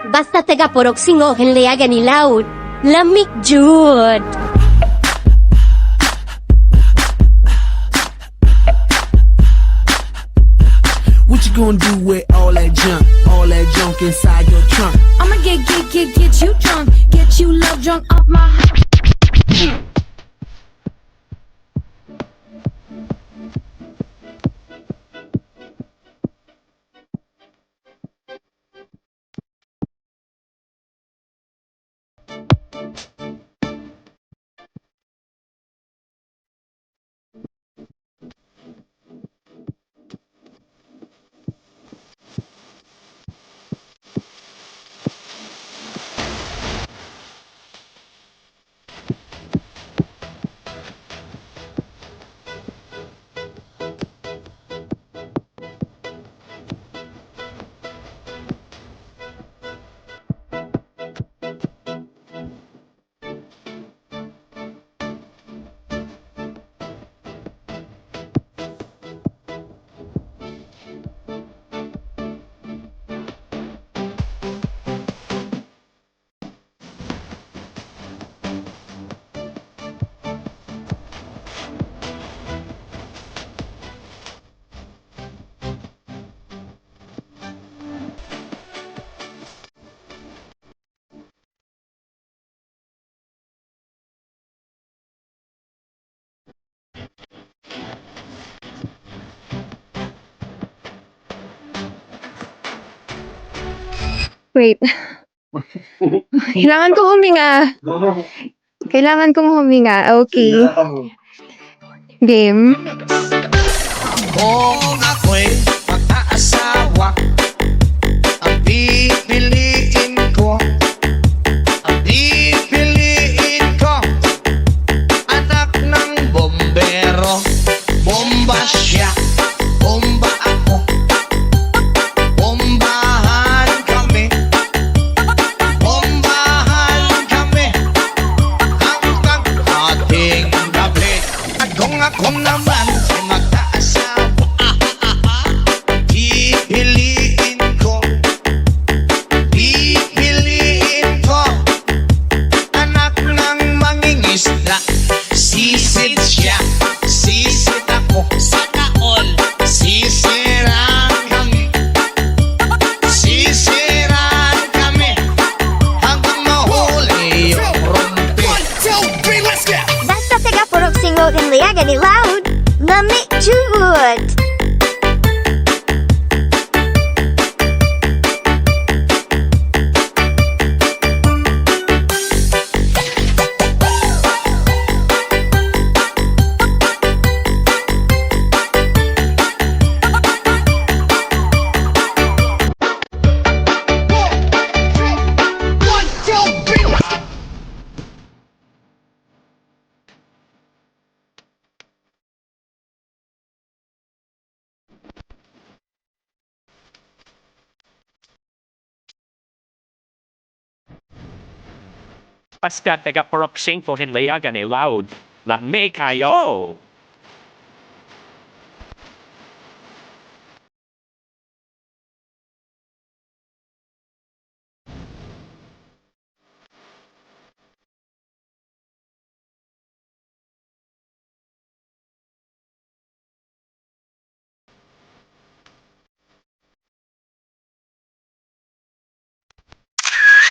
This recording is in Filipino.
Basta taga Purok singo Hinlayagan Ilaud. Lamig jud. What you gonna do with all that junk inside your trunk? I'ma get you drunk, get you love drunk off my. Wait, kailangan ko huminga. Kailangan kong huminga. Okay. Game. Kung ako'y mag-aasawa, ang pipiliin ko, anak ng bombero. Bomba siya, bomba ako, bombahan kami hanggang ating gabi. At kung ako naman ay mag-aasawa, pipiliin ko, anak ng mangingisda. Sisid siya, sisid ako, sa taon sisiraan kami hanggang mahuli yung rumpi. Basta taga Purok singo Hinlayagan Ilaud. Lamig jud. Basta taga Purok singo Hinlayagan Ilaud. Lamig kayo.